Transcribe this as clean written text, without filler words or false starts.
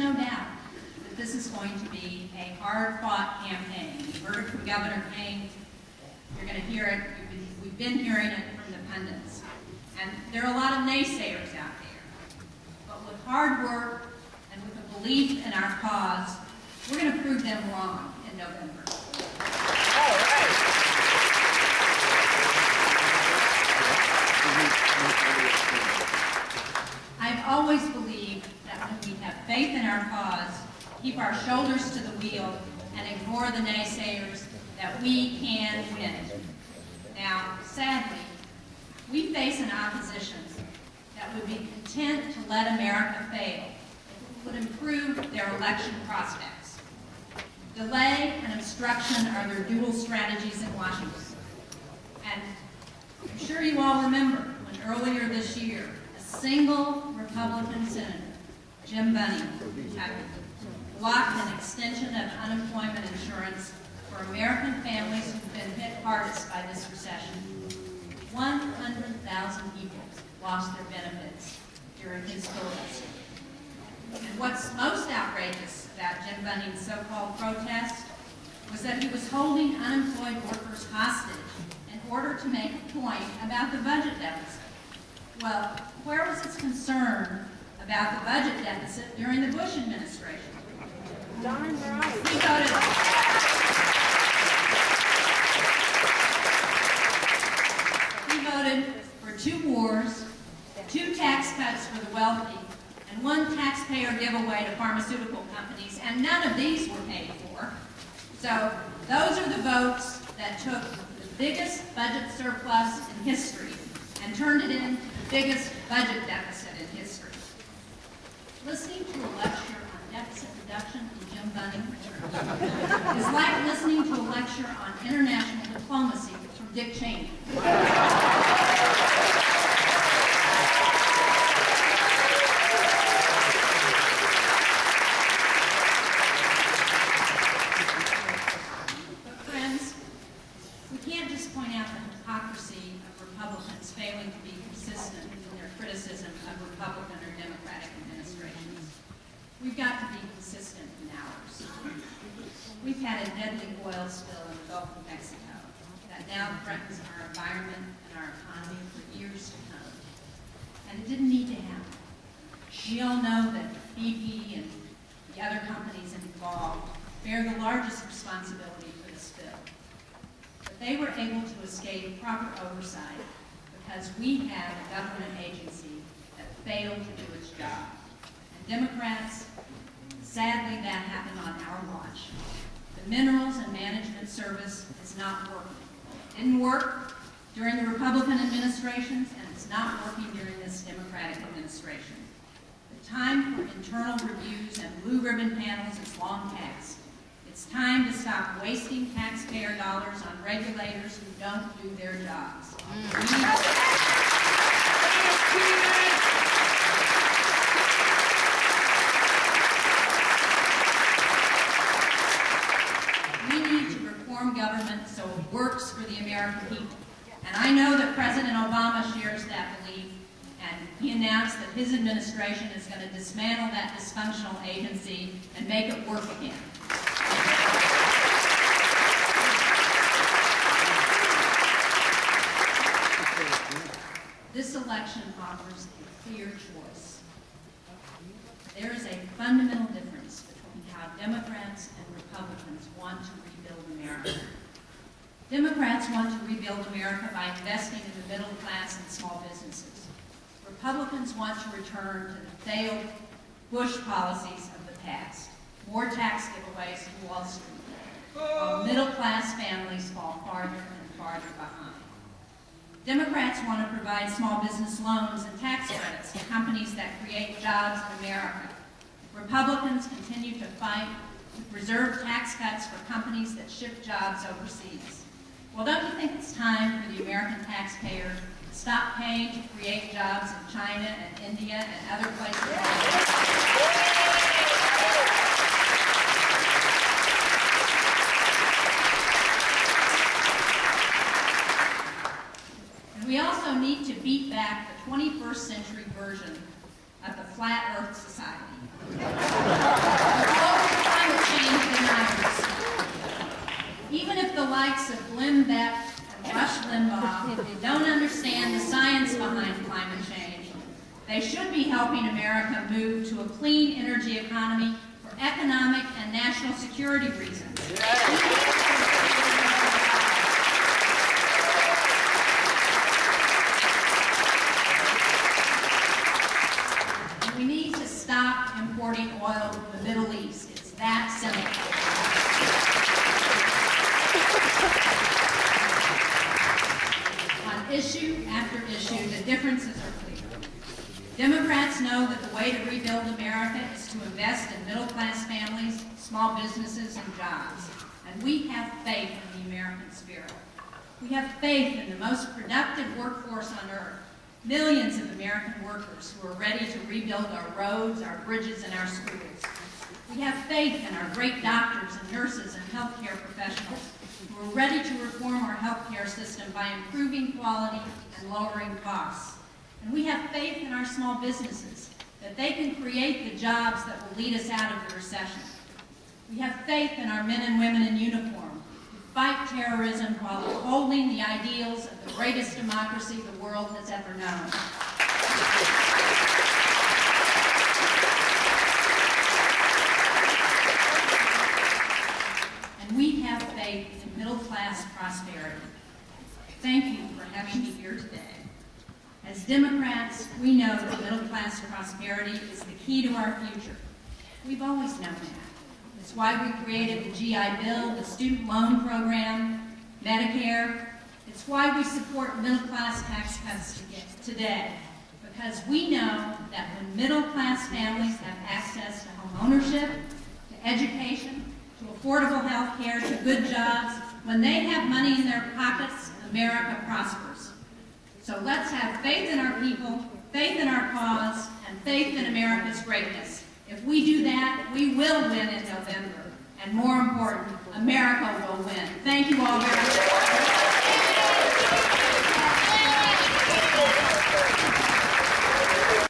no doubt that this is going to be a hard-fought campaign. You heard it from Governor King. You're going to hear it. We've been hearing it from the pundits. And there are a lot of naysayers out there. But with hard work and with a belief in our cause, we're going to prove them wrong in November. All right. I've always believed that when we have faith in our cause, keep our shoulders to the wheel, and ignore the naysayers, that we can win. Now, sadly, we face an opposition that would be content to let America fail if it would improve their election prospects. Delay and obstruction are their dual strategies in Washington. And I'm sure you all remember when earlier this year, a single Republican senator, Jim Bunning, blocked an extension of unemployment insurance for American families who've been hit hardest by this recession. 100,000 people lost their benefits during his filibuster. And what's most outrageous about Jim Bunning's so-called protest was that he was holding unemployed workers hostage in order to make a point about the budget deficit. Well, where was his concern about the budget deficit during the Bush administration? Darn right. He voted for 2 wars, 2 tax cuts for the wealthy, and 1 taxpayer giveaway to pharmaceutical companies, and none of these were paid for. So those are the votes that took the biggest budget surplus in history and turned it into the biggest budget deficit in history. Listening to a lecture on deficit reduction from Jim Bunning is like listening to a lecture on international diplomacy from Dick Cheney. But friends, we can't just point out the hypocrisy of Republicans failing to be consistent in their criticism of Republican or Democratic administrations. We've got to be consistent in ours. We've had a deadly oil spill in the Gulf of Mexico that now threatens our environment and our economy for years to come. And it didn't need to happen. We all know that BP and the other companies involved bear the largest responsibility for the spill. But they were able to escape proper oversight because we have a government agency that failed to do its job. And Democrats, sadly, that happened on our watch. The Minerals and Management Service is not working. It didn't work during the Republican administrations, and it's not working during this Democratic administration. The time for internal reviews and blue ribbon panels is long past. It's time to stop wasting taxpayer dollars on regulators who don't do their jobs. We need to reform government so it works for the American people. And I know that President Obama shares that belief, and he announced that his administration is going to dismantle that dysfunctional agency and make it work again. This election offers a clear choice. There is a fundamental difference between how Democrats and Republicans want to rebuild America. Democrats want to rebuild America by investing in the middle class and small businesses. Republicans want to return to the failed Bush policies of the past. More tax giveaways to Wall Street, while middle class families fall farther and farther behind. Democrats want to provide small business loans and tax credits to companies that create jobs in America. Republicans continue to fight to preserve tax cuts for companies that ship jobs overseas. Well, don't you think it's time for the American taxpayer to stop paying to create jobs in China and India and other places? We also need to beat back the 21st century version of the Flat Earth Society. Global climate change deniers. Even if the likes of Glenn Beck and Rush Limbaugh don't understand the science behind climate change, they should be helping America move to a clean energy economy for economic and national security reasons. We need to stop importing oil from the Middle East. It's that simple. On issue after issue, the differences are clear. Democrats know that the way to rebuild America is to invest in middle-class families, small businesses, and jobs. And we have faith in the American spirit. We have faith in the most productive workforce on earth. Millions of American workers who are ready to rebuild our roads, our bridges, and our schools. We have faith in our great doctors and nurses and healthcare professionals who are ready to reform our healthcare system by improving quality and lowering costs. And we have faith in our small businesses that they can create the jobs that will lead us out of the recession. We have faith in our men and women in uniform who fight terrorism while upholding the ideals of the greatest democracy the world has ever known. And we have faith in middle-class prosperity. Thank you for having me here today. As Democrats, we know that middle-class prosperity is the key to our future. We've always known that. That's why we created the GI Bill, the student loan program, Medicare. It's why we support middle-class tax cuts today. Because we know that when middle-class families have access to home ownership, to education, to affordable health care, to good jobs, when they have money in their pockets, America prospers. So let's have faith in our people, faith in our cause, and faith in America's greatness. If we do that, we will win in November. And more important, America will win. Thank you all very much.